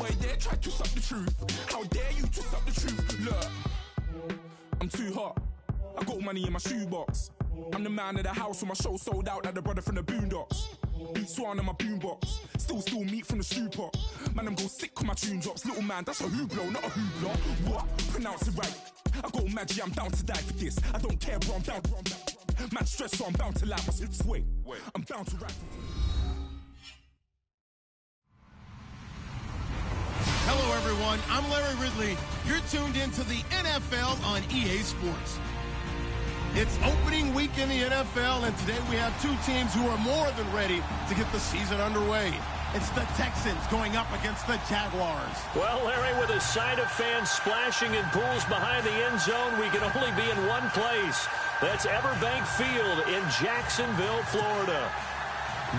boy there tried to suck the truth. How dare you to suck the truth? Look, I'm too hot. I got money in my shoebox. I'm the man of the house with my show sold out like the brother from the Boondocks. Beat Swan in my boombox. Still meat from the stew pot. Man, I'm go sick when my tune drops. Little man, that's a hooplo, not a hoopla. What? Pronounce it right. I got magic, I'm down to die for this. I don't care, bro, I'm down. Man, stress, so I'm bound to lie. My slips wait. I'm bound to rap. Hello, everyone. I'm Larry Ridley. You're tuned into the NFL on EA Sports. It's opening week in the NFL, and today we have two teams who are more than ready to get the season underway. It's the Texans going up against the Jaguars. Well, Larry, with a sight of fans splashing in pools behind the end zone, we can only be in one place. That's Everbank Field in Jacksonville, Florida.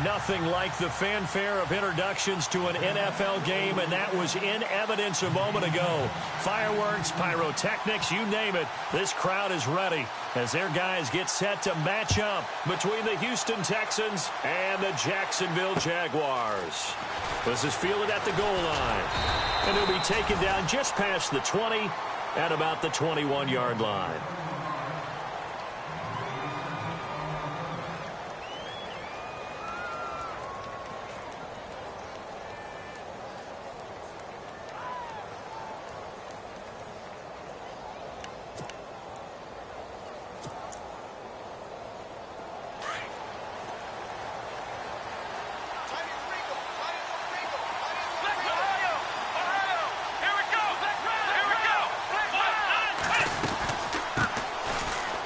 Nothing like the fanfare of introductions to an NFL game, and that was in evidence a moment ago. Fireworks, pyrotechnics, you name it. This crowd is ready as their guys get set to match up between the Houston Texans and the Jacksonville Jaguars. This is fielded at the goal line, and it'll be taken down just past the 20 at about the 21-yard line.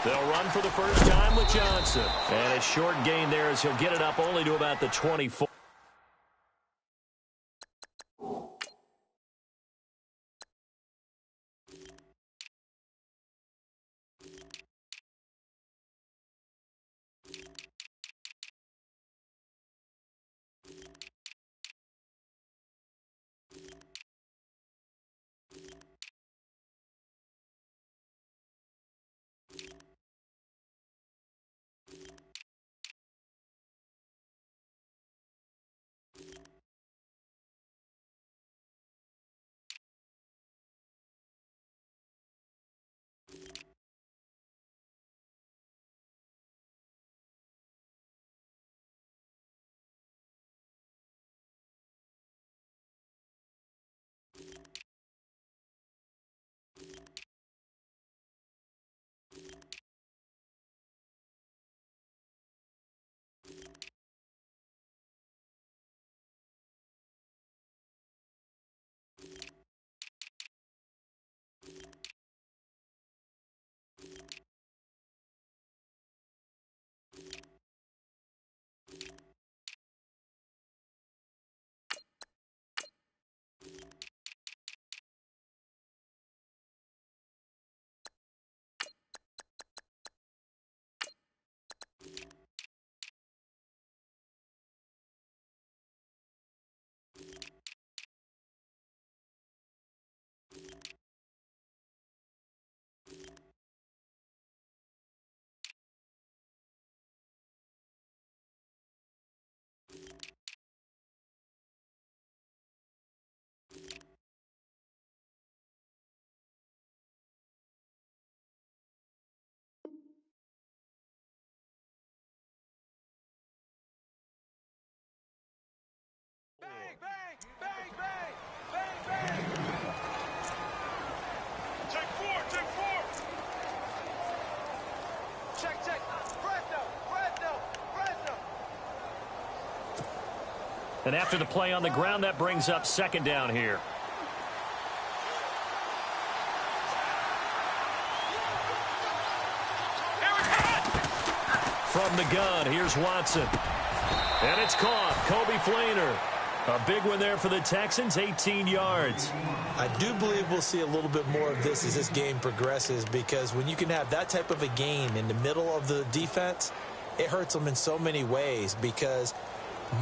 They'll run for the first time with Johnson. And a short gain there as he'll get it up only to about the 24. Bang, bang, bang, bang, bang, bang. Check four. Check. Fresno. And after the play on the ground, that brings up second down here. From the gun, here's Watson. And it's caught. Kobe Fleener. A big one there for the Texans, 18 yards. I do believe we'll see a little bit more of this as this game progresses, because when you can have that type of a gain in the middle of the defense, it hurts them in so many ways, because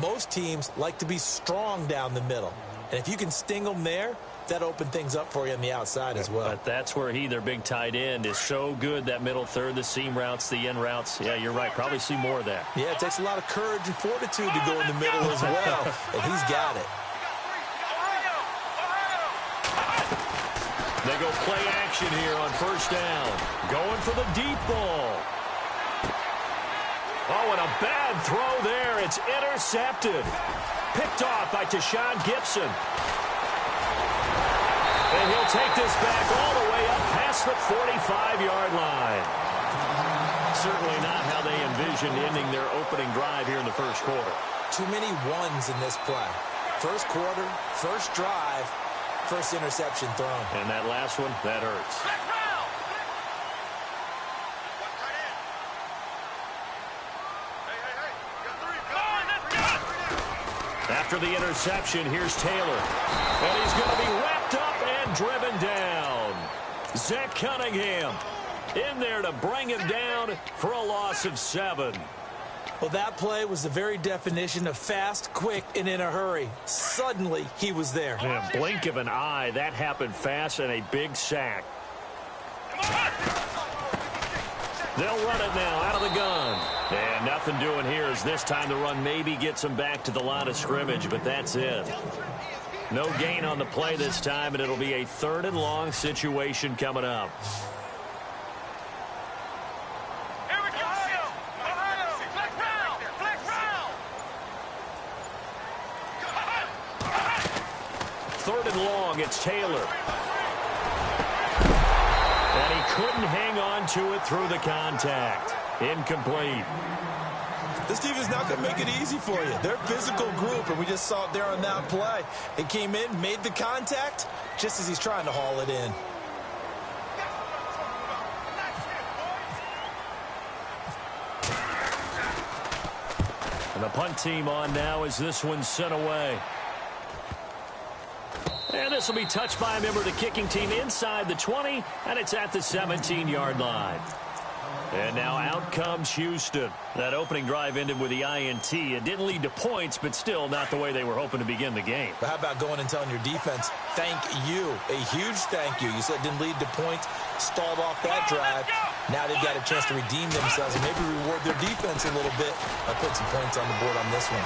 most teams like to be strong down the middle. And if you can sting them there, that opens things up for you on the outside as well. But that's where their big tight end, is so good, that middle third, the seam routes, the in routes. Yeah, you're right. Probably see more of that. Yeah, it takes a lot of courage and fortitude to go in the middle as well, and he's got it. They go play action here on first down. Going for the deep ball. Oh, and a bad throw there. It's intercepted. Picked off by Tashawn Gibson. And he'll take this back all the way up past the 45-yard line. Certainly not how they envisioned ending their opening drive here in the first quarter. Too many ones in this play. First quarter, first drive, first interception thrown. And that last one, that hurts. After the interception, here's Taylor. And he's going to be wrapped up and driven down. Zach Cunningham in there to bring him down for a loss of 7. Well, that play was the very definition of fast, quick, and in a hurry. Suddenly, he was there. Yeah, blink of an eye, that happened fast, and a big sack. They'll run it now out of the gun. And nothing doing here as this time the run maybe gets them back to the line of scrimmage, but that's it. No gain on the play this time, and it'll be a 3rd and long situation coming up. Third and long, it's Taylor. And he couldn't hang on to it through the contact. Incomplete. This team is not going to make it easy for you. They're a physical group, and we just saw it there on that play. It came in, made the contact, just as he's trying to haul it in. And the punt team on now as this one's sent away. And this will be touched by a member of the kicking team inside the 20, and it's at the 17-yard line. And now out comes Houston. That opening drive ended with the INT. It didn't lead to points, but still not the way they were hoping to begin the game. But how about going and telling your defense, thank you, a huge thank you. You said it didn't lead to points, stalled off that drive. Now they've got a chance to redeem themselves and maybe reward their defense a little bit by putting some points on the board on this one.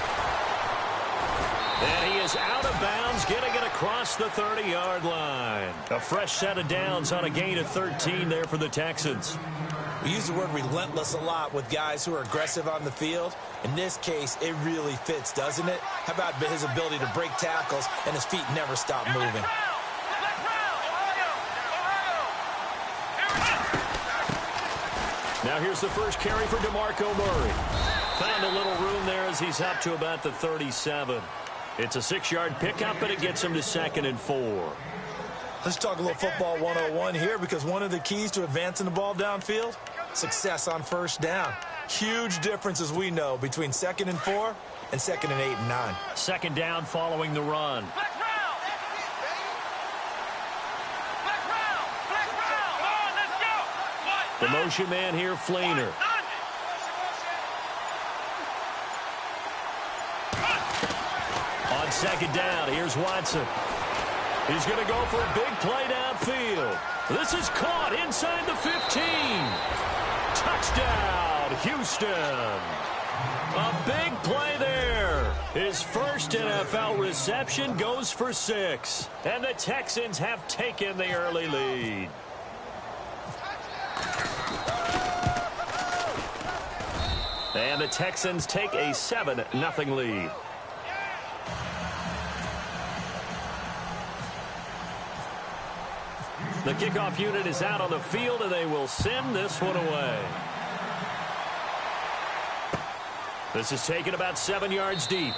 And he is out of bounds, getting it across the 30-yard line. A fresh set of downs on a gain of 13 there for the Texans. We use the word relentless a lot with guys who are aggressive on the field. In this case, it really fits, doesn't it? How about his ability to break tackles and his feet never stop moving? Now here's the first carry for DeMarco Murray. Found a little room there as he's up to about the 37. It's a 6-yard pickup, and it gets him to 2nd and 4. Let's talk a little football 101 here, because one of the keys to advancing the ball downfield, success on first down. Huge difference, as we know, between 2nd and 4 and 2nd and 8 and 9. 2nd down following the run. The motion man here, Fleener. On 2nd down, here's Watson. He's going to go for a big play downfield. This is caught inside the 15. Touchdown, Houston. A big play there. His first NFL reception goes for 6. And the Texans have taken the early lead. And the Texans take a 7-0 lead. The kickoff unit is out on the field, and they will send this one away. This is taken about 7 yards deep.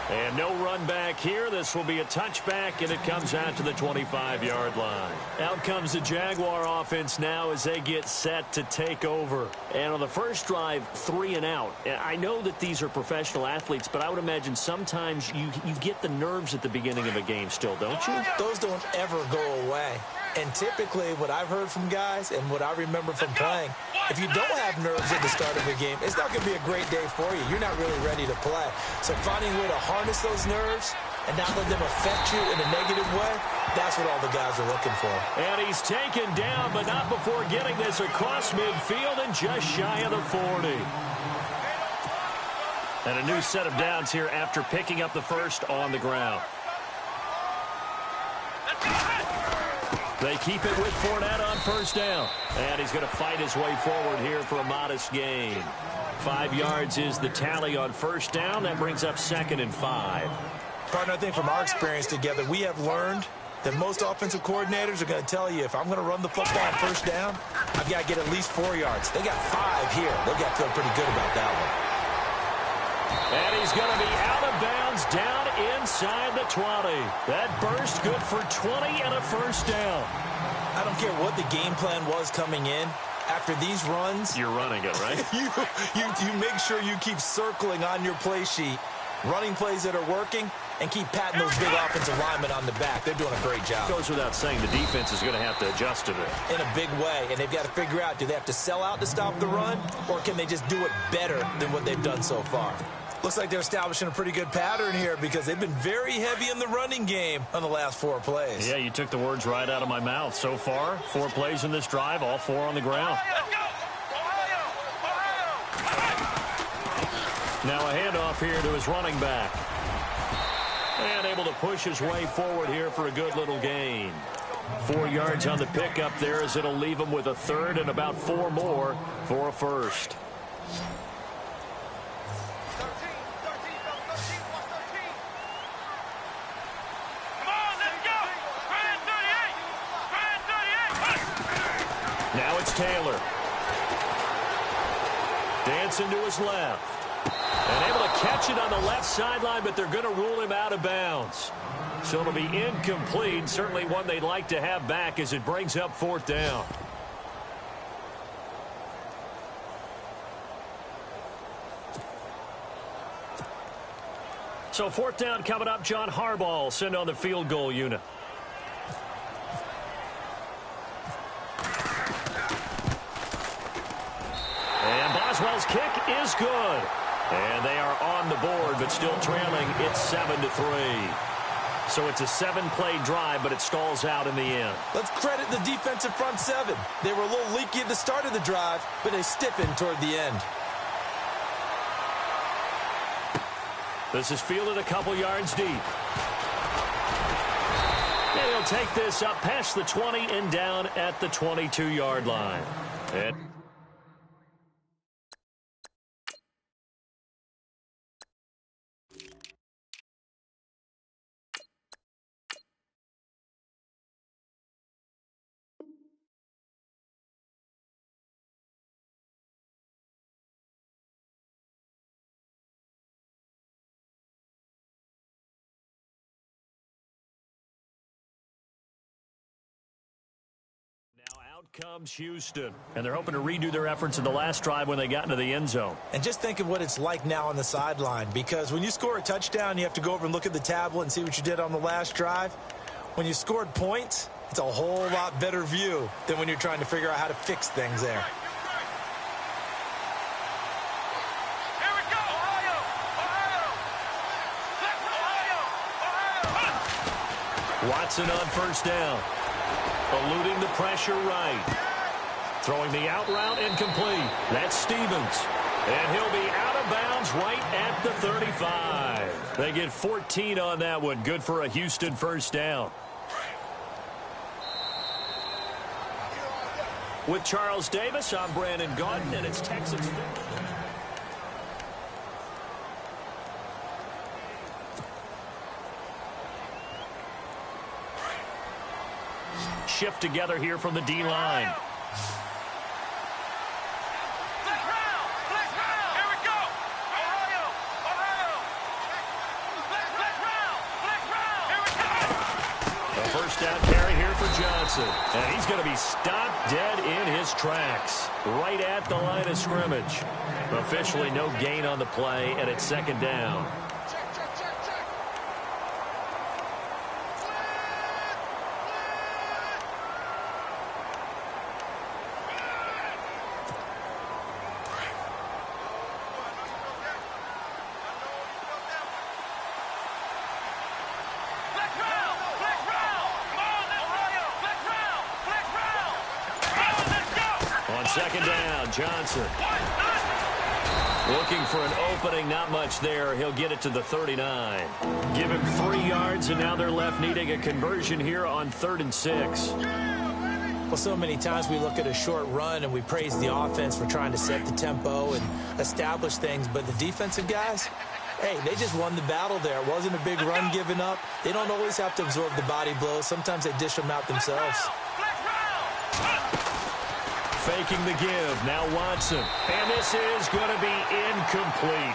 And no run back here. This will be a touchback, and it comes out to the 25-yard line. Out comes the Jaguar offense now as they get set to take over. And on the first drive, 3 and out. I know that these are professional athletes, but I would imagine sometimes you get the nerves at the beginning of a game still, don't you? Those don't ever go away. And typically what I've heard from guys and what I remember from playing, if you don't have nerves at the start of a game, it's not going to be a great day for you. You're not really ready to play. So finding a way to harness those nerves and not let them affect you in a negative way, that's what all the guys are looking for. And he's taken down, but not before getting this across midfield and just shy of the 40. And a new set of downs here after picking up the first on the ground. They keep it with Fournette on first down. And he's going to fight his way forward here for a modest gain. 5 yards is the tally on first down. That brings up 2nd and 5. Partner, I think from our experience together, we have learned that most offensive coordinators are going to tell you, if I'm going to run the football on first down, I've got to get at least 4 yards. They got 5 here. They've got to feel pretty good about that one. And he's going to be out of bounds down inside the 20. That burst good for 20 and a first down. I don't care what the game plan was coming in. After these runs, you're running it, right? you make sure you keep circling on your play sheet, running plays that are working, and keep patting those big offensive linemen on the back. They're doing a great job. Goes without saying the defense is going to have to adjust to it. In a big way, and they've got to figure out, do they have to sell out to stop the run, or can they just do it better than what they've done so far? Looks like they're establishing a pretty good pattern here because they've been very heavy in the running game on the last 4 plays. Yeah, you took the words right out of my mouth. So far, 4 plays in this drive, all 4 on the ground. Now a handoff here to his running back. And able to push his way forward here for a good little gain. 4 yards on the pickup there as it'll leave him with a 3rd and about 4 more for a first. Now it's Taylor. Dancing to his left. And able to catch it on the left sideline, but they're going to rule him out of bounds. So it'll be incomplete. Certainly one they'd like to have back as it brings up 4th down. So 4th down coming up. John Harbaugh will send on the field goal unit. And Boswell's kick is good. And they are on the board, but still trailing. It's 7-3. So it's a 7-play drive, but it stalls out in the end. Let's credit the defensive front 7. They were a little leaky at the start of the drive, but they stiffened toward the end. This is fielded a couple yards deep. And he'll take this up past the 20 and down at the 22-yard line. And out comes Houston, and they're hoping to redo their efforts in the last drive when they got into the end zone. And just think of what it's like now on the sideline, because when you score a touchdown, you have to go over and look at the tablet and see what you did on the last drive. When you scored points, it's a whole lot better view than when you're trying to figure out how to fix things there. Here we go, Ohio! Watson on first down. Eluding the pressure right. Throwing the out route incomplete. That's Stevens. And he'll be out of bounds right at the 35. They get 14 on that one. Good for a Houston first down. With Charles Davis, I'm Brandon Gaudin, and it's Texans. Shift together here from the D-line. A first down carry here for Johnson. And he's going to be stopped dead in his tracks. Right at the line of scrimmage. Officially no gain on the play, and it's 2nd down. On 2nd down, Johnson. Looking for an opening, not much there. He'll get it to the 39. Give him 3 yards, and now they're left needing a conversion here on 3rd and 6. Well, so many times we look at a short run and we praise the offense for trying to set the tempo and establish things, but the defensive guys, hey, they just won the battle there. It wasn't a big run given up. They don't always have to absorb the body blows. Sometimes they dish them out themselves. Faking the give. Now Watson. And this is going to be incomplete.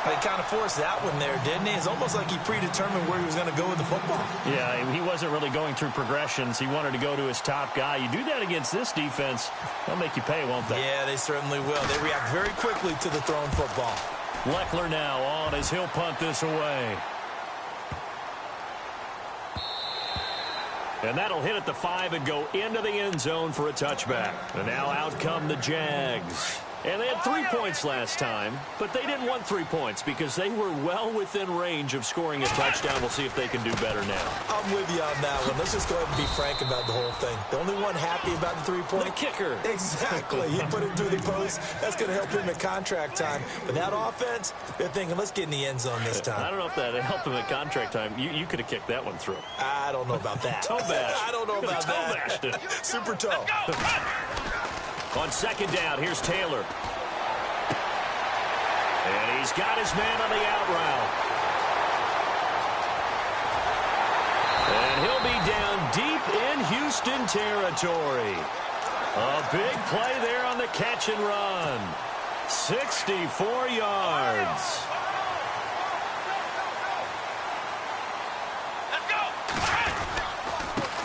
They kind of forced that one there, didn't he? It's almost like he predetermined where he was going to go with the football. Yeah, he wasn't really going through progressions. He wanted to go to his top guy. You do that against this defense, they'll make you pay, won't they? Yeah, they certainly will. They react very quickly to the thrown football. Leckler now on as he'll punt this away. And that'll hit at the 5 and go into the end zone for a touchback. And now out come the Jags. And they had 3 points last time, but they didn't want 3 points because they were well within range of scoring a touchdown. We'll see if they can do better now. I'm with you on that one. Let's just go ahead and be frank about the whole thing. The only one happy about the 3-point? The kicker. Exactly. He put it through the post. That's going to help him at contract time. But that offense, they're thinking, let's get in the end zone this time. I don't know if that helped him at contract time. You could have kicked that one through. I don't know about that. Toe bash. I don't know about that. Super toe. On 2nd down, here's Taylor. And he's got his man on the out route. And he'll be down deep in Houston territory. A big play there on the catch and run. 64 yards.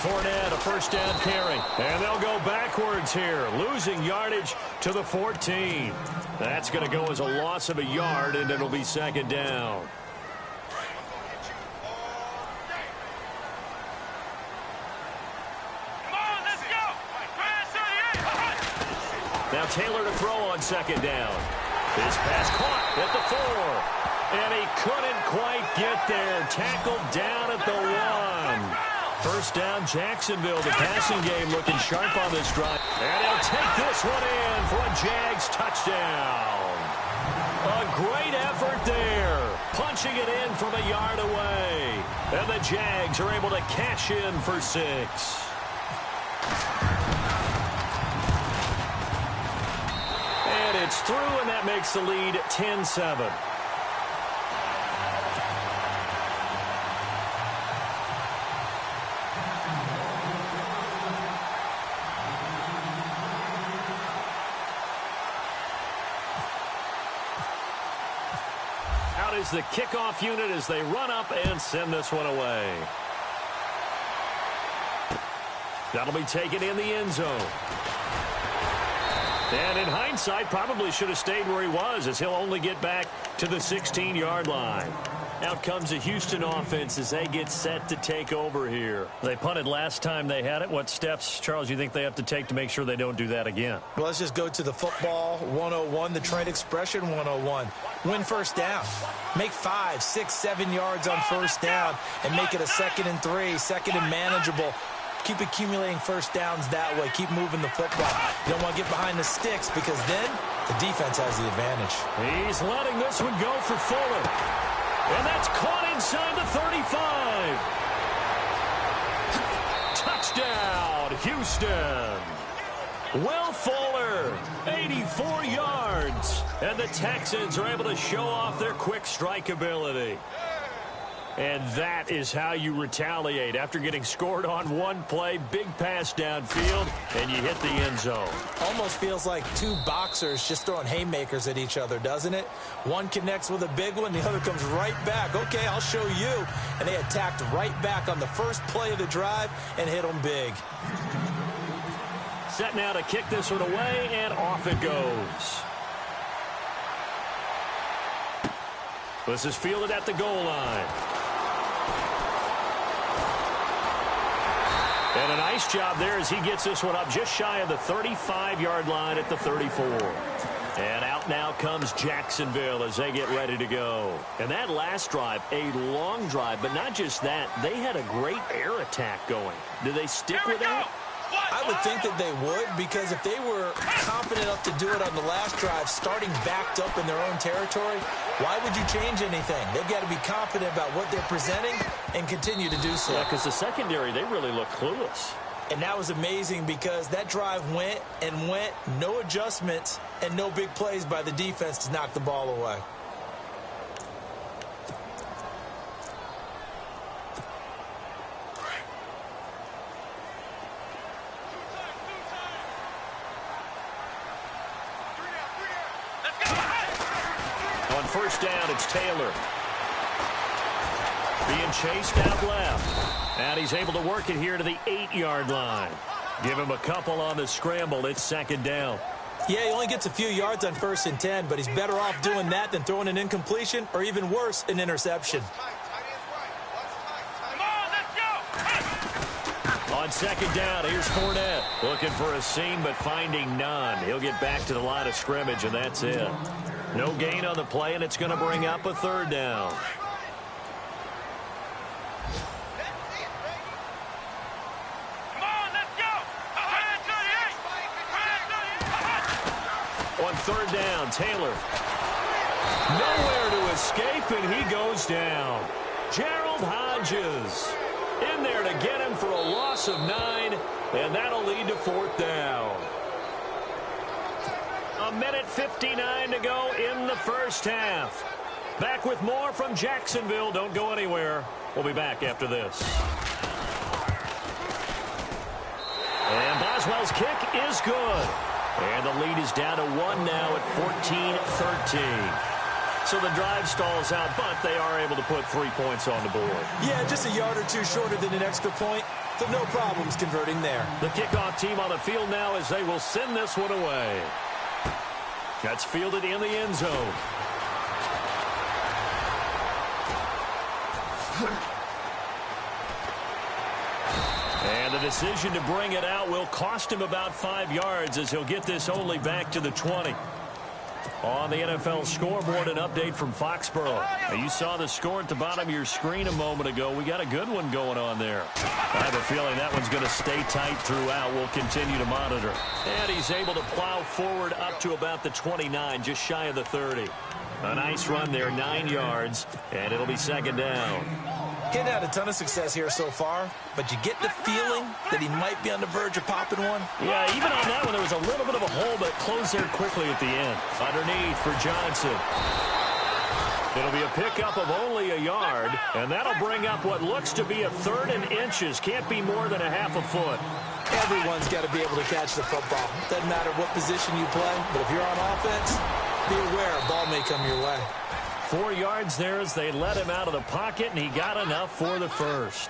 Fournette, a 1st down carry. And they'll go backwards here, losing yardage to the 14. That's going to go as a loss of a yard, and it'll be 2nd down. Now Taylor to throw on 2nd down. His pass caught at the 4. And he couldn't quite get there. Tackled down at the 1. 1st down, Jacksonville. The passing game looking sharp on this drive. And he'll take this one in for a Jags touchdown. A great effort there. Punching it in from a yard away. And the Jags are able to cash in for 6. And it's through, and that makes the lead 10-7. Is the kickoff unit as they run up and send this one away. That'll be taken in the end zone. And in hindsight, probably should have stayed where he was, as he'll only get back to the 16-yard line. Out comes the Houston offense as they get set to take over here. They punted last time they had it. What steps, Charles, you think they have to take to make sure they don't do that again? Well, let's just go to the football 101, the trade expression 101. Win 1st down. Make 5, 6, 7 yards on 1st down and make it a 2nd and 3, 2nd and manageable. Keep accumulating 1st downs that way. Keep moving the football. You don't want to get behind the sticks because then the defense has the advantage. He's letting this one go for Fuller. And that's caught inside the 35. Touchdown, Houston. Will Fuller, 84 yards. And the Texans are able to show off their quick strike ability. And that is how you retaliate. After getting scored on one play, big pass downfield, and you hit the end zone. Almost feels like 2 boxers just throwing haymakers at each other, doesn't it? One connects with a big one, the other comes right back. Okay, I'll show you. And they attacked right back on the first play of the drive and hit them big. Set now to kick this one away, and off it goes. This is fielded at the goal line. And a nice job there as he gets this one up just shy of the 35-yard line at the 34. And out now comes Jacksonville as they get ready to go. And that last drive, a long drive, but not just that. They had a great air attack going. Do they stick with that? I would think that they would, because if they were confident enough to do it on the last drive, starting backed up in their own territory, why would you change anything? They've got to be confident about what they're presenting and continue to do so. Yeah, because the secondary, they really look clueless. And that was amazing because that drive went and went, no adjustments and no big plays by the defense to knock the ball away. On first down, it's Taylor. Being chased out left. And he's able to work it here to the 8-yard line. Give him a couple on the scramble. It's second down. Yeah, he only gets a few yards on 1st and 10, but he's better off doing that than throwing an incompletion or even worse, an interception. On second down, here's Fournette. Looking for a seam, but finding none. He'll get back to the line of scrimmage, and that's it. No gain on the play, and it's going to bring up a third down. On third down, Taylor. Nowhere to escape, and he goes down. Gerald Hodges in there to get him for a loss of 9, and that'll lead to fourth down. 1:59 to go in the first half. Back with more from Jacksonville. Don't go anywhere. We'll be back after this. And Boswell's kick is good. And the lead is down to 1 now at 14-13. So the drive stalls out, but they are able to put 3 points on the board. Yeah, just a yard or two shorter than an extra point, so no problems converting there. The kickoff team on the field now as they will send this one away. That's fielded in the end zone. And the decision to bring it out will cost him about 5 yards as he'll get this only back to the 20. On the NFL scoreboard, an update from Foxborough. Now, you saw the score at the bottom of your screen a moment ago. We got a good one going on there. I have a feeling that one's going to stay tight throughout. We'll continue to monitor. And he's able to plow forward up to about the 29, just shy of the 30. A nice run there, 9 yards, and it'll be second down. He's had a ton of success here so far, but you get the feeling that he might be on the verge of popping one. Yeah, even on that one, there was a little bit of a hole, but closed there quickly at the end. Underneath for Johnson. It'll be a pickup of only a yard, and that'll bring up what looks to be a 3rd and inches. Can't be more than a half a foot. Everyone's got to be able to catch the football. Doesn't matter what position you play, but if you're on offense, be aware a ball may come your way. 4 yards there as they let him out of the pocket, and he got enough for the first.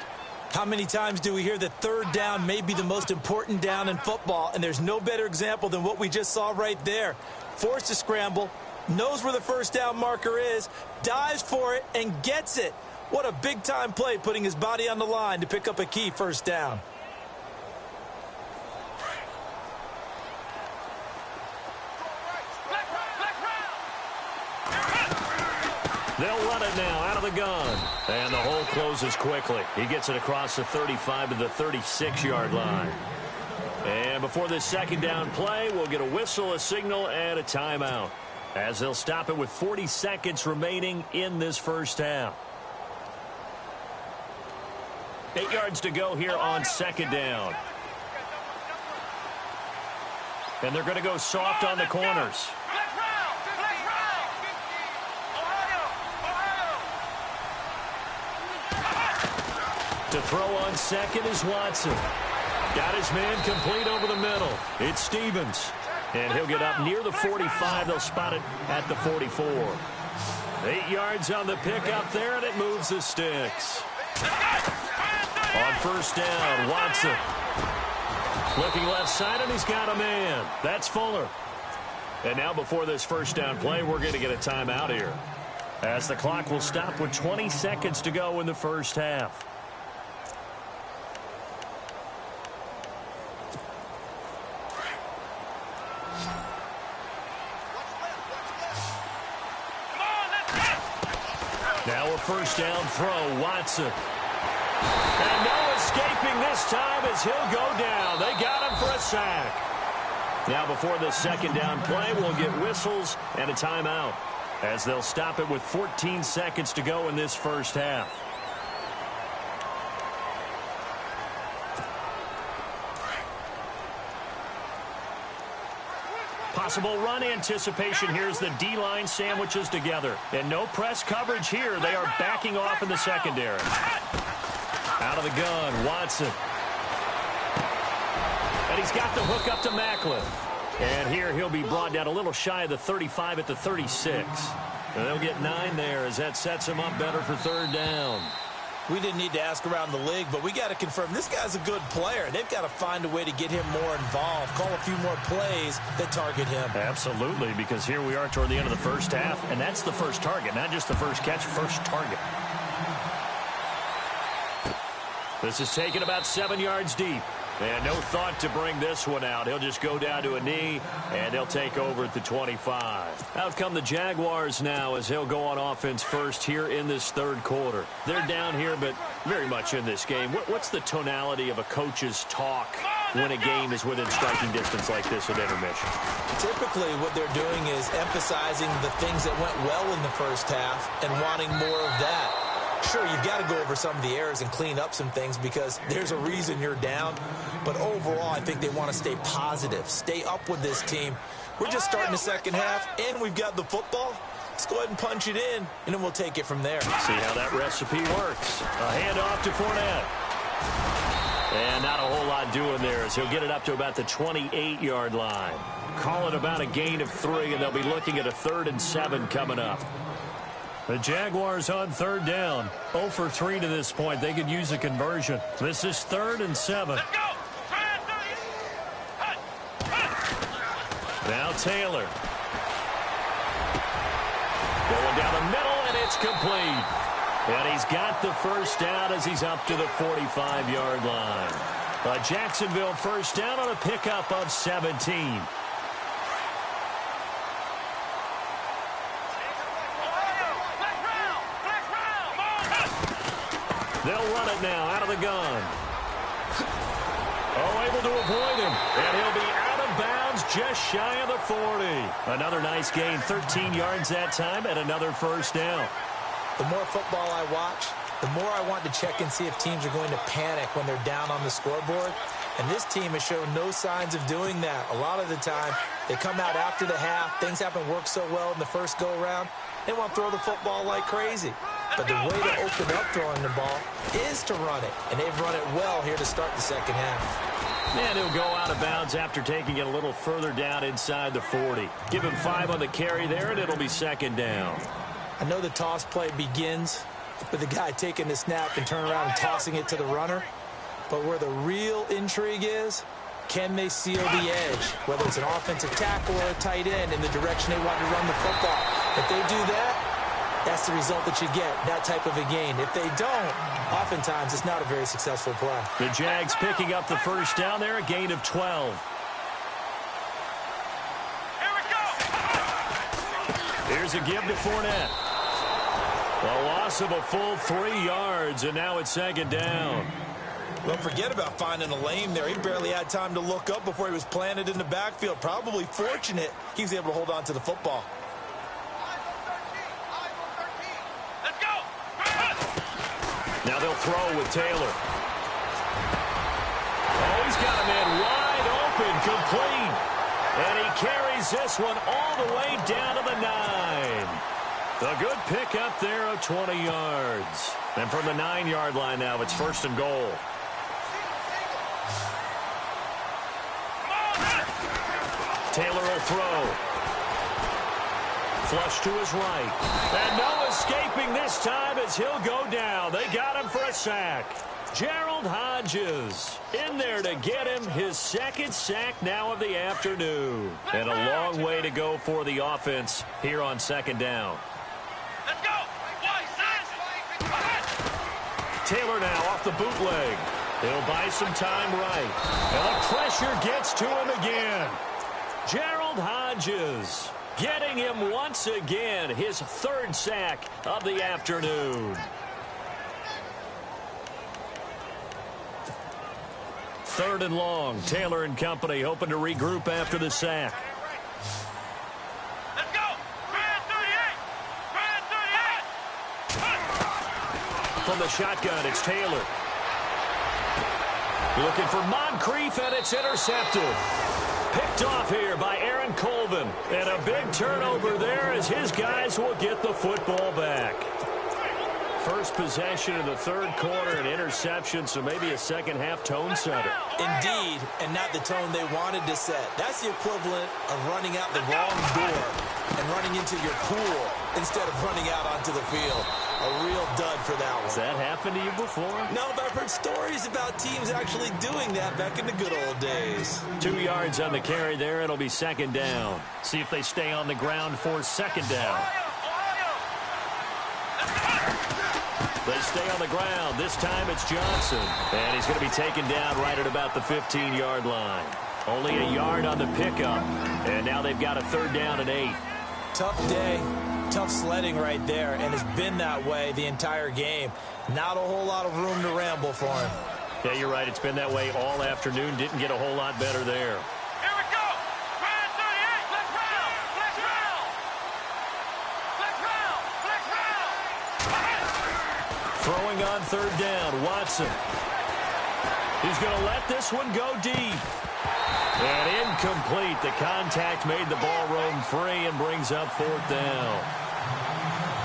How many times do we hear that third down may be the most important down in football, and there's no better example than what we just saw right there. Forced to scramble, knows where the first down marker is, dives for it, and gets it. What a big-time play, putting his body on the line to pick up a key first down. They'll run it now out of the gun. And the hole closes quickly. He gets it across the 35 to the 36-yard line. And before this second down play, we'll get a whistle, a signal, and a timeout, as they'll stop it with 40 seconds remaining in this first half. 8 yards to go here on second down. And they're going to go soft on the corners. To throw on second is Watson. Got his man complete over the middle. It's Stevens. And he'll get up near the 45. They'll spot it at the 44. 8 yards on the pickup there, and it moves the sticks. On first down, Watson. Looking left side, and he's got a man. That's Fuller. And now before this first down play, we're going to get a timeout here, as the clock will stop with 20 seconds to go in the first half. Now a first down throw, Watson. And no escaping this time as he'll go down. They got him for a sack. Now before this second down play, we'll get whistles and a timeout, as they'll stop it with 14 seconds to go in this first half. Possible run anticipation. Here's the D-line sandwiches together. And no press coverage here. They are backing off in the secondary. Out of the gun, Watson. And he's got the hook up to Macklin. And here he'll be brought down a little shy of the 35 at the 36. And they'll get 9 there as that sets him up better for third down. We didn't need to ask around the league, but we got to confirm this guy's a good player. They've got to find a way to get him more involved, call a few more plays that target him. Absolutely, because here we are toward the end of the first half, and that's the first target, not just the first catch, first target. This is taken about 7 yards deep. And no thought to bring this one out. He'll just go down to a knee, and they'll take over at the 25. Out come the Jaguars now as he'll go on offense first here in this third quarter. They're down here, but very much in this game. What's the tonality of a coach's talk when a game is within striking distance like this at intermission? Typically, what they're doing is emphasizing the things that went well in the first half and wanting more of that. Sure, you've got to go over some of the errors and clean up some things because there's a reason you're down. But overall, I think they want to stay positive, stay up with this team. We're just starting the second half, and we've got the football. Let's go ahead and punch it in, and then we'll take it from there. See how that recipe works. A handoff to Fournette. And not a whole lot doing there as he'll get it up to about the 28-yard line. Call it about a gain of 3, and they'll be looking at a 3rd and 7 coming up. The Jaguars on third down. 0 for 3 to this point. They could use a conversion. This is 3rd and 7. Let's go. Now Taylor. Going down the middle, and it's complete. And he's got the first down as he's up to the 45-yard line. A Jacksonville first down on a pickup of 17. They'll run it now out of the gun. Oh, able to avoid him. And he'll be out of bounds just shy of the 40. Another nice gain, 13 yards that time, and another first down. The more football I watch, the more I want to check and see if teams are going to panic when they're down on the scoreboard. And this team has shown no signs of doing that. A lot of the time, they come out after the half. Things haven't worked so well in the first go-around. They want to throw the football like crazy. But the way to open up throwing the ball is to run it. And they've run it well here to start the second half. And he'll go out of bounds after taking it a little further down inside the 40. Give him 5 on the carry there, and it'll be second down. I know the toss play begins with the guy taking the snap and turning around and tossing it to the runner. But where the real intrigue is, can they seal the edge? Whether it's an offensive tackle or a tight end in the direction they want to run the football. If they do that, that's the result that you get, that type of a gain. If they don't, oftentimes it's not a very successful play. The Jags picking up the first down there, a gain of 12. Here we go. Here's a give to Fournette. A loss of a full 3 yards, and now it's second down. Well, forget about finding a lane there. He barely had time to look up before he was planted in the backfield. Probably fortunate he was able to hold on to the football. Let's go. Now they'll throw with Taylor. Oh, he's got a man wide open, complete. And he carries this one all the way down to the 9. A good pickup there of 20 yards. And from the 9-yard line now, it's 1st and goal. Taylor will throw. Flush to his right. And no escaping this time as he'll go down. They got him for a sack. Gerald Hodges in there to get him his 2nd sack now of the afternoon. And a long way to go for the offense here on 2nd down. Let's go. Taylor now off the bootleg. He'll buy some time right. And the pressure gets to him again. Gerald Hodges getting him once again his 3rd sack of the afternoon. 3rd and long. Taylor and company hoping to regroup after the sack. Let's go. 38. From the shotgun, it's Taylor. Looking for Moncrief, and it's intercepted. Picked off here by Aaron Colvin. And a big turnover there as his guys will get the football back. First possession of the 3rd quarter, an interception, so maybe a second-half tone setter. Indeed, and not the tone they wanted to set. That's the equivalent of running out the wrong door and running into your pool instead of running out onto the field. A real dud for that one. Has that happened to you before? No, but I've heard stories about teams actually doing that back in the good old days. 2 yards on the carry there. It'll be 2nd down. See if they stay on the ground for 2nd down. They stay on the ground. This time it's Johnson. And he's going to be taken down right at about the 15-yard line. Only a yard on the pickup. And now they've got a 3rd down and 8. Tough day. Tough sledding right there, and it's been that way the entire game. Not a whole lot of room to ramble for him. Yeah, you're right. It's been that way all afternoon. Didn't get a whole lot better there. Here we go. 38. Let's round. Let's round. Let's round. Let's round. Throwing on 3rd down, Watson. He's going to let this one go deep. And incomplete. The contact made the ball roam free and brings up 4th down.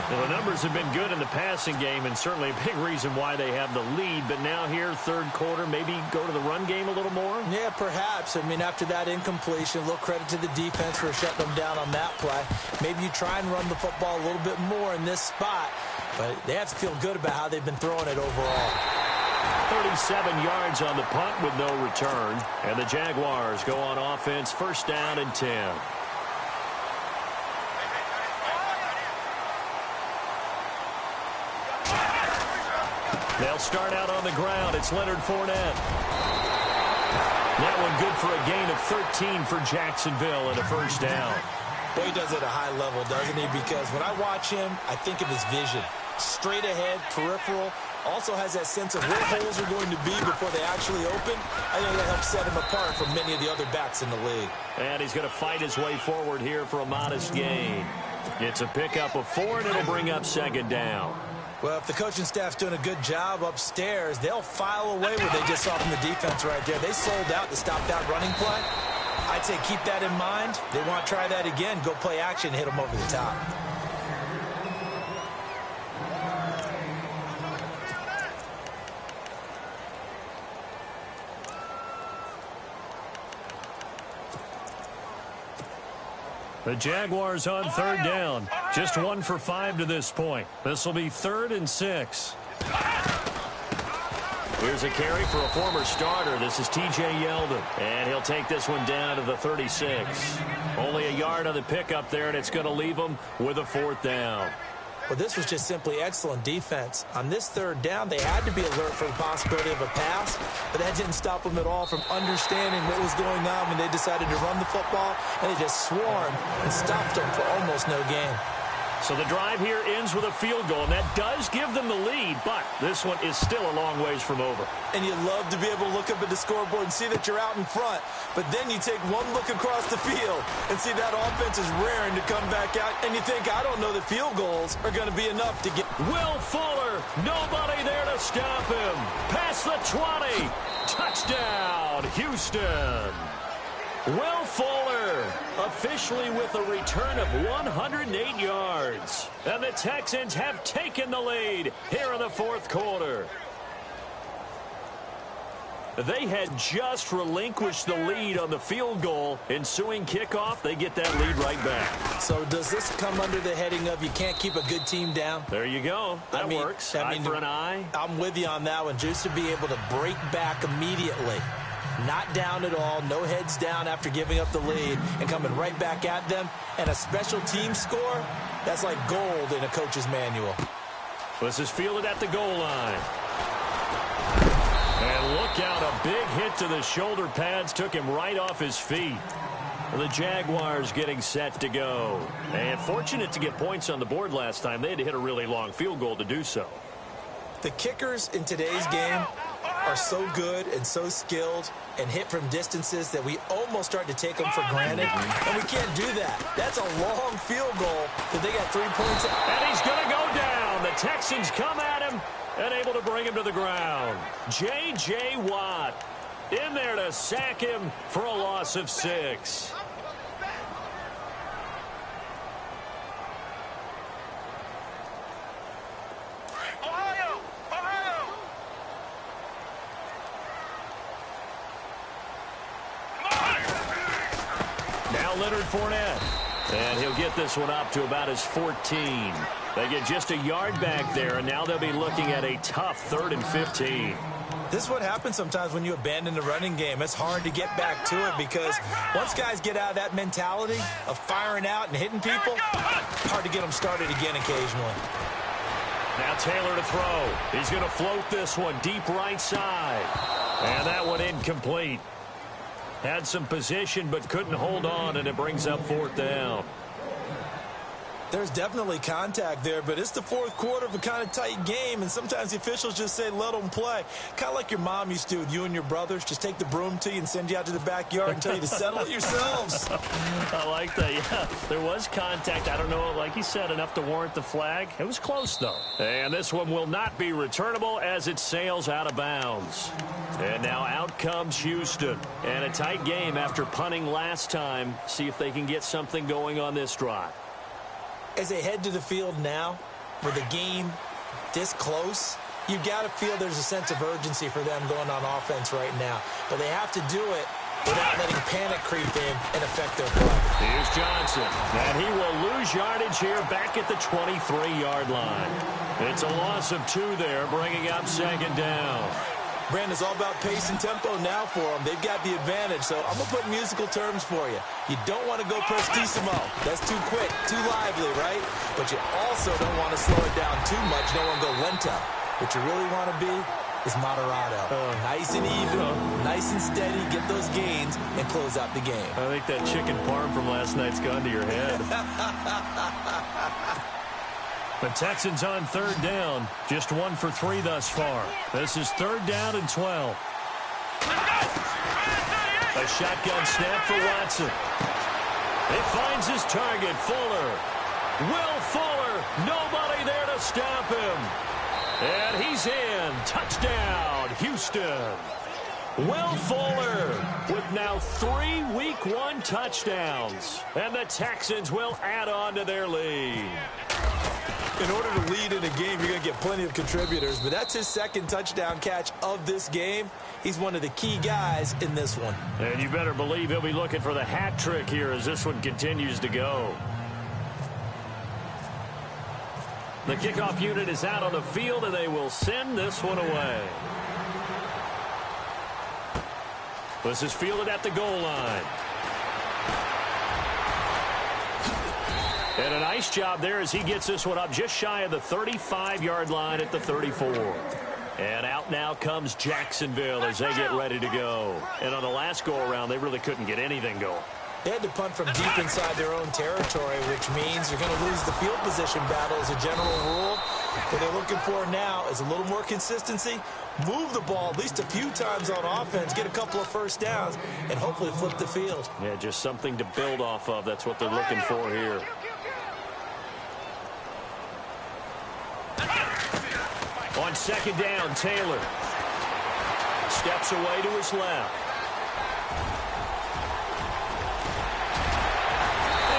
Well, the numbers have been good in the passing game and certainly a big reason why they have the lead. But now here, 3rd quarter, maybe go to the run game a little more? Yeah, perhaps. I mean, after that incompletion, a little credit to the defense for shutting them down on that play. Maybe you try and run the football a little bit more in this spot. But they have to feel good about how they've been throwing it overall. 37 yards on the punt with no return. And the Jaguars go on offense, 1st down and 10. They'll start out on the ground. It's Leonard Fournette. That one good for a gain of 13 for Jacksonville and a 1st down. Well, he does it at a high level, doesn't he? Because when I watch him, I think of his vision. Straight ahead, peripheral. Also has that sense of where holes are going to be before they actually open. I think that helps set him apart from many of the other backs in the league. And he's going to fight his way forward here for a modest gain. It's a pickup of 4, and it'll bring up 2nd down. Well, if the coaching staff's doing a good job upstairs, they'll file away what they just saw from the defense right there. They sold out to stop that running play. I'd say keep that in mind. They want to try that again. Go play action, hit them over the top. The Jaguars on 3rd down. Just 1 for 5 to this point. This will be 3rd and 6. Here's a carry for a former starter. This is T.J. Yeldon. And he'll take this one down to the 36. Only a yard on the pickup there, and it's going to leave him with a 4th down. Well, this was just simply excellent defense. On this 3rd down, they had to be alert for the possibility of a pass, but that didn't stop them at all from understanding what was going on when they decided to run the football, and they just swarmed and stopped them for almost no gain. So the drive here ends with a field goal, and that does give them the lead, but this one is still a long ways from over. And you love to be able to look up at the scoreboard and see that you're out in front, but then you take one look across the field and see that offense is raring to come back out, and you think, I don't know that field goals are going to be enough to get... Will Fuller, nobody there to stop him. Past the 20. Touchdown, Houston. Will Fuller officially with a return of 108 yards. And the Texans have taken the lead here in the 4th quarter. They had just relinquished the lead on the field goal. Ensuing kickoff, they get that lead right back. So does this come under the heading of you can't keep a good team down? There you go. That works. Eye for an eye. I'm with you on that one. Just to be able to break back immediately. Not down at all, no heads down after giving up the lead and coming right back at them. And a special team score, that's like gold in a coach's manual. This is fielded at the goal line. And look out, a big hit to the shoulder pads took him right off his feet. The Jaguars getting set to go. And fortunate to get points on the board last time. They had to hit a really long field goal to do so. The kickers in today's game are so good and so skilled and hit from distances that we almost start to take them for granted, and we can't do that. That's a long field goal that they got 3 points out. And he's going to go down. The Texans come at him and able to bring him to the ground. J.J. Watt in there to sack him for a loss of 6. Leonard Fournette, and he'll get this one up to about his 14. They get just a yard back there, and now they'll be looking at a tough 3rd and 15. This is what happens sometimes when you abandon the running game. It's hard to get back to it because once guys get out of that mentality of firing out and hitting people, hard to get them started again occasionally. Now Taylor to throw. He's going to float this one deep right side, and that one incomplete. Had some position but couldn't hold on, and it brings up 4th down. There's definitely contact there, but it's the 4th quarter of a kind of tight game, and sometimes the officials just say let them play. Kind of like your mom used to with you and your brothers. Just take the broom to you and send you out to the backyard and tell you to settle it yourselves. I like that, yeah. There was contact. I don't know, like you said, enough to warrant the flag. It was close, though. And this one will not be returnable as it sails out of bounds. And now out comes Houston. And a tight game after punting last time. See if they can get something going on this drive. As they head to the field now, with the game this close, you've got to feel there's a sense of urgency for them going on offense right now. But they have to do it without letting panic creep in and affect their play. Here's Johnson, and he will lose yardage here back at the 23-yard line. It's a loss of 2 there, bringing up 2nd down. Brandon, it's all about pace and tempo now for them. They've got the advantage, so I'm going to put musical terms for you. You don't want to go prestissimo. That's too quick, too lively, right? But you also don't want to slow it down too much. You don't want to go lento. What you really want to be is moderato. Nice and even, nice and steady, get those gains, and close out the game. I think that chicken parm from last night's gone to your head. The Texans on 3rd down. Just 1 for 3 thus far. This is 3rd down and 12. A shotgun snap for Watson. It finds his target, Fuller. Will Fuller, nobody there to stop him. And he's in. Touchdown, Houston. Will Fuller with now 3 Week 1 touchdowns. And the Texans will add on to their lead. In order to lead in a game, you're going to get plenty of contributors, but that's his 2nd touchdown catch of this game. He's one of the key guys in this one. And you better believe he'll be looking for the hat trick here as this one continues to go. The kickoff unit is out on the field, and they will send this one away. This is fielded at the goal line. And a nice job there as he gets this one up just shy of the 35-yard line at the 34. And out now comes Jacksonville as they get ready to go. And on the last go-around, they really couldn't get anything going. They had to punt from deep inside their own territory, which means you're going to lose the field position battle as a general rule. What they're looking for now is a little more consistency, move the ball at least a few times on offense, get a couple of first downs, and hopefully flip the field. Yeah, just something to build off of. That's what they're looking for here. On 2nd down, Taylor steps away to his left.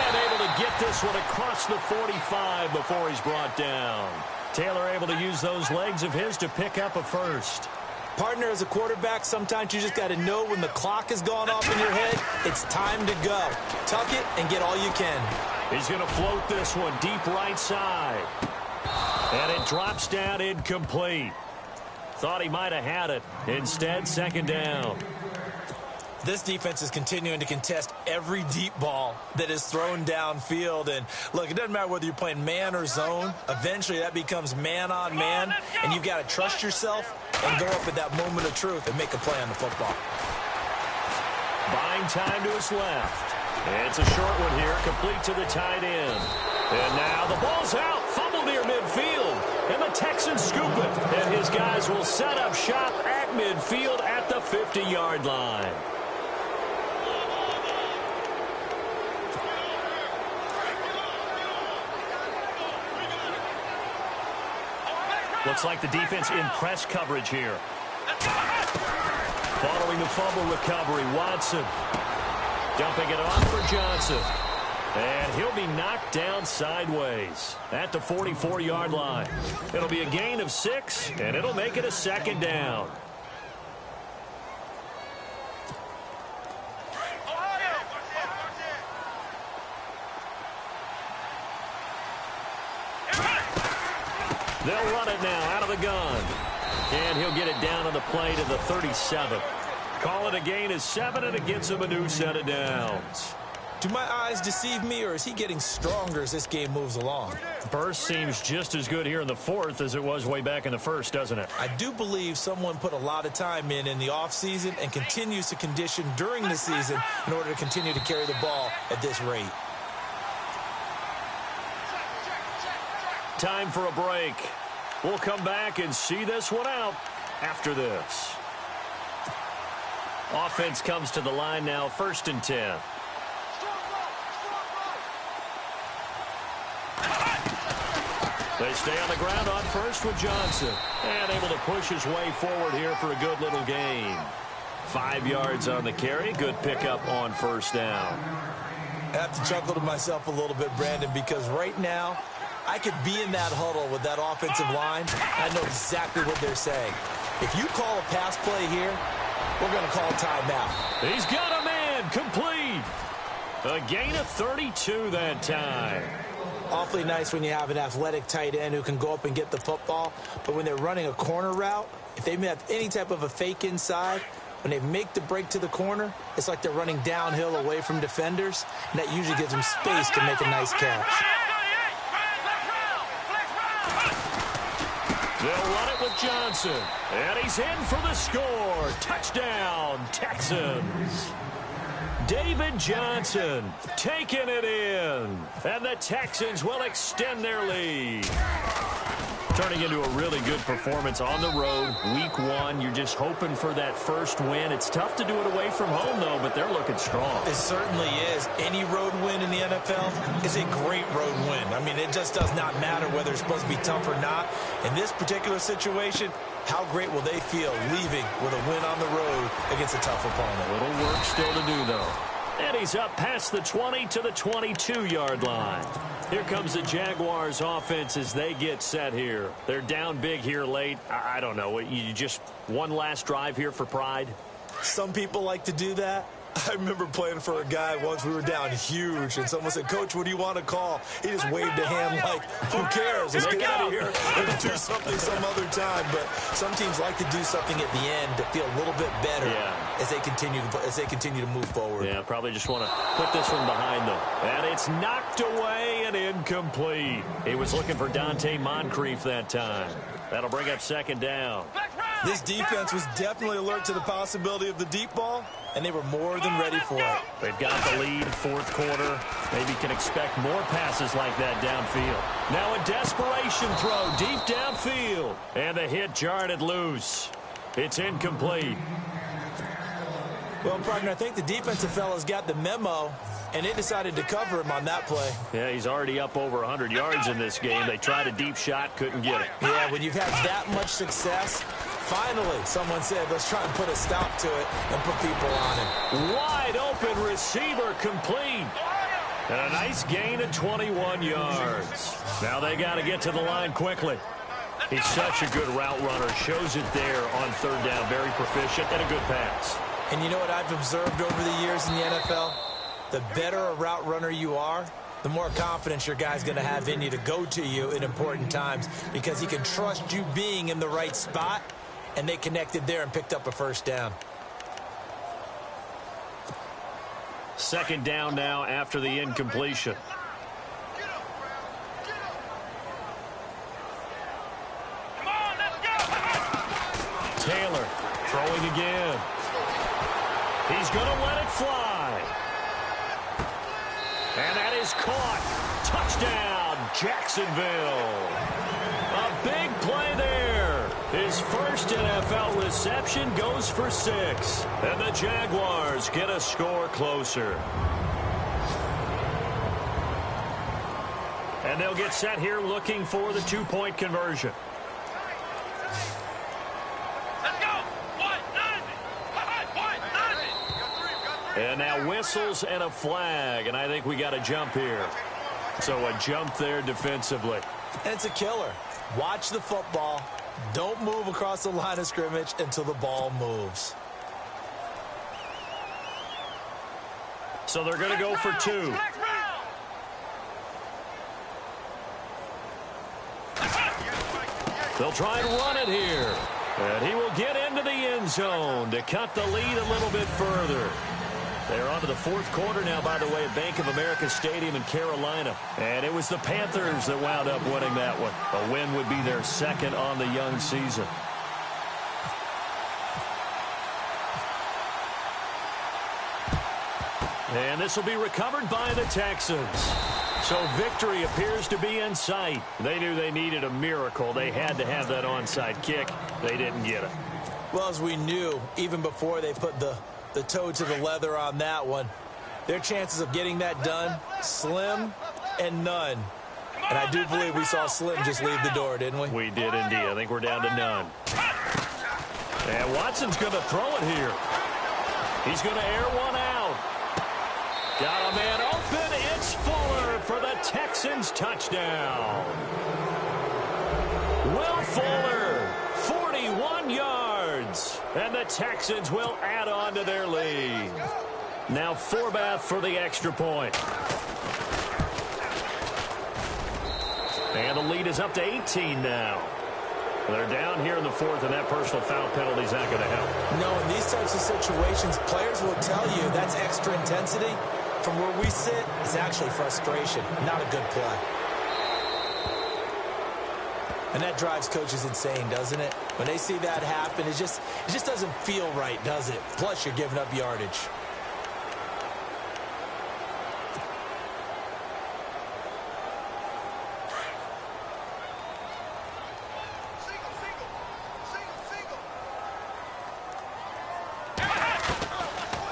And able to get this one across the 45 before he's brought down. Taylor able to use those legs of his to pick up a first. Partner, as a quarterback, sometimes you just got to know when the clock has gone off in your head, it's time to go. Tuck it and get all you can. He's going to float this one deep right side. And it drops down incomplete. Thought he might have had it. Instead, 2nd down. This defense is continuing to contest every deep ball that is thrown downfield. And, look, it doesn't matter whether you're playing man or zone. Eventually, that becomes man on man. And you've got to trust yourself and go up at that moment of truth and make a play on the football. Buying time to his left. It's a short one here, complete to the tight end. And now the ball's out, fumble near midfield. And the Texans scoop it. And his guys will set up shop at midfield at the 50-yard line. Looks like the defense in press coverage here. Following the fumble recovery, Watson dumping it off for Johnson. And he'll be knocked down sideways at the 44-yard line. It'll be a gain of 6, and it'll make it a second down. They'll run it now out of the gun. And he'll get it down on the play to the 37. Call it a gain of 7, and it gets him a new set of downs. Do my eyes deceive me, or is he getting stronger as this game moves along? Burst seems just as good here in the fourth as it was way back in the first, doesn't it? I do believe someone put a lot of time in the offseason and continues to condition during the season in order to continue to carry the ball at this rate. Time for a break. We'll come back and see this one out after this. Offense comes to the line now, 1st and 10. They stay on the ground on first with Johnson. And able to push his way forward here for a good little gain. 5 yards on the carry. Good pickup on 1st down. I have to chuckle to myself a little bit, Brandon, because right now I could be in that huddle with that offensive line. I know exactly what they're saying. If you call a pass play here, we're going to call timeout. He's got a man complete. A gain of 32 that time. Awfully nice when you have an athletic tight end who can go up and get the football. But when they're running a corner route, if they have any type of a fake inside, when they make the break to the corner, it's like they're running downhill away from defenders. And that usually gives them space to make a nice catch. They'll run it with Johnson. And he's in for the score. Touchdown, Texans. David Johnson taking it in. And the Texans will extend their lead. Turning into a really good performance on the road. Week 1, you're just hoping for that first win. It's tough to do it away from home, though, but they're looking strong. It certainly is. Any road win in the NFL is a great road win. I mean, it just does not matter whether it's supposed to be tough or not. In this particular situation, how great will they feel leaving with a win on the road against a tough opponent? A little work still to do, though. And he's up past the 20 to the 22-yard line. Here comes the Jaguars offense as they get set here. They're down big here late. I don't know. You just one last drive here for pride? Some people like to do that. I remember playing for a guy once. We were down huge, and someone said, "Coach, what do you want to call?" He just waved a hand like, "Who cares? Let's get out of here and do something some other time." But some teams like to do something at the end to feel a little bit better as they continue to move forward. Yeah, probably just want to put this one behind them. And it's knocked away and incomplete. He was looking for Dante Moncrief that time. That'll bring up 2nd down. This defense was definitely alert to the possibility of the deep ball, and they were more than ready for it. They've got the lead, 4th quarter. Maybe can expect more passes like that downfield. Now a desperation throw deep downfield. And the hit jarred it loose. It's incomplete. Well, partner, I think the defensive fellas got the memo, and they decided to cover him on that play. Yeah, he's already up over 100 yards in this game. They tried a deep shot, couldn't get it. Yeah, when you've had that much success, finally someone said, let's try and put a stop to it and put people on him. Wide open receiver complete. And a nice gain of 21 yards. Now they got to get to the line quickly. He's such a good route runner. Shows it there on 3rd down. Very proficient and a good pass. And you know what I've observed over the years in the NFL? The better a route runner you are, the more confidence your guy's going to have in you to go to you in important times because he can trust you being in the right spot, and they connected there and picked up a 1st down. 2nd down now after the incompletion. Taylor throwing again. He's going to let it fly. And that is caught. Touchdown, Jacksonville. A big play there. His first NFL reception goes for 6. And the Jaguars get a score closer. And they'll get set here looking for the 2-point conversion. Let's go. And now whistles and a flag, and I think we got a jump here. So a jump there defensively. And it's a killer. Watch the football. Don't move across the line of scrimmage until the ball moves. So they're going to go for 2. They'll try and run it here. And he will get into the end zone to cut the lead a little bit further. They're on to the 4th quarter now, by the way, at Bank of America Stadium in Carolina. And it was the Panthers that wound up winning that one. A win would be their 2nd on the young season. And this will be recovered by the Texans. So victory appears to be in sight. They knew they needed a miracle. They had to have that onside kick. They didn't get it. Well, as we knew, even before they put the toe to the leather on that one, their chances of getting that done, slim and none. And I do believe we saw Slim just leave the door, didn't we? We did indeed. I think we're down to none. And Watson's going to throw it here. He's going to air one out. Got a man open. It's Fuller for the Texans touchdown. Will Fuller, 41 yards. And the Texans will add on to their lead. Now Forbath for the extra point. And the lead is up to 18 now. They're down here in the 4th, and that personal foul penalty is not going to help. No, in these types of situations, players will tell you that's extra intensity. From where we sit, it's actually frustration, not a good play. And that drives coaches insane, doesn't it? When they see that happen, it just doesn't feel right, does it? Plus, you're giving up yardage.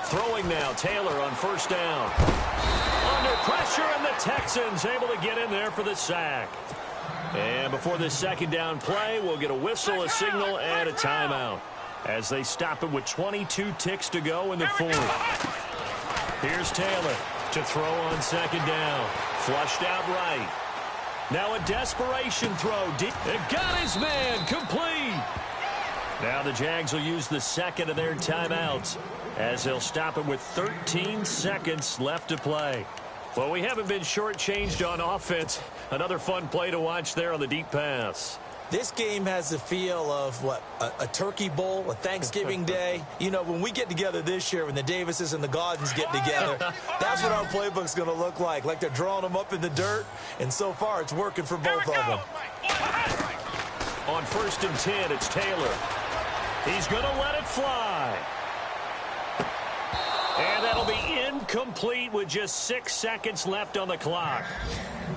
Throwing now, Taylor on 1st down. Under pressure, and the Texans able to get in there for the sack. And before this 2nd down play, we'll get a whistle, a signal, and a timeout as they stop it with 22 ticks to go in the 4th. Here's Taylor to throw on 2nd down. Flushed out right. Now a desperation throw. It got his man complete. Now the Jags will use the 2nd of their timeouts as they'll stop it with 13 seconds left to play. Well, we haven't been shortchanged on offense. Another fun play to watch there on the deep pass. This game has the feel of, what, a turkey bowl, a Thanksgiving day. You know, when we get together this year, when the Davises and the Gaudens get together, that's what our playbook's going to look like they're drawing them up in the dirt, and so far it's working for both of them. On 1st and 10, it's Taylor. He's going to let it fly. And that'll be incomplete with just 6 seconds left on the clock.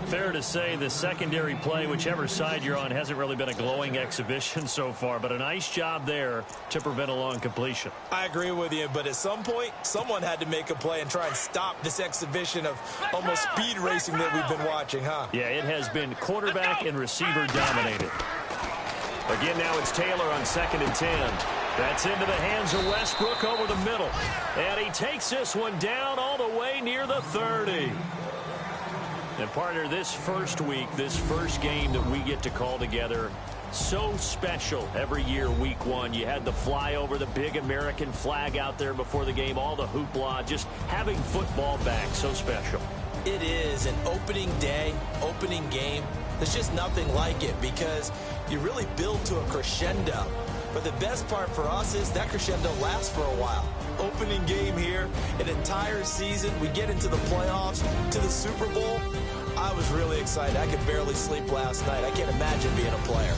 Fair to say the secondary play, whichever side you're on, hasn't really been a glowing exhibition so far, but a nice job there to prevent a long completion. I agree with you, but at some point, someone had to make a play and try and stop this exhibition of almost speed racing that we've been watching, huh? Yeah, it has been quarterback and receiver dominated. Again, now it's Taylor on 2nd and 10. That's into the hands of Westbrook over the middle. And he takes this one down all the way near the 30. And partner, this first week, this first game that we get to call together, so special every year, week 1. You had the flyover, the big American flag out there before the game, all the hoopla, just having football back, so special. It is an opening day, opening game. There's just nothing like it because you really build to a crescendo. But the best part for us is that crescendo lasts for a while. Opening game here, an entire season. We get into the playoffs, to the Super Bowl. I was really excited. I could barely sleep last night. I can't imagine being a player.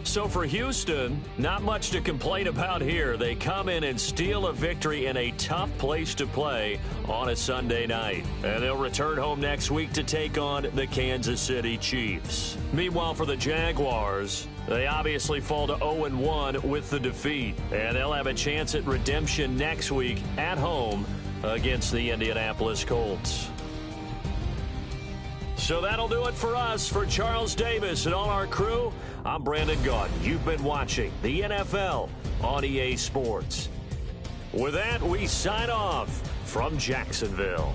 So for Houston, not much to complain about here. They come in and steal a victory in a tough place to play on a Sunday night. And they'll return home next week to take on the Kansas City Chiefs. Meanwhile, for the Jaguars, They obviously fall to 0-1 with the defeat, and they'll have a chance at redemption next week at home against the Indianapolis Colts. So that'll do it for us. For Charles Davis and all our crew, I'm Brandon Gaudin. You've been watching the NFL on EA Sports. With that, we sign off from Jacksonville.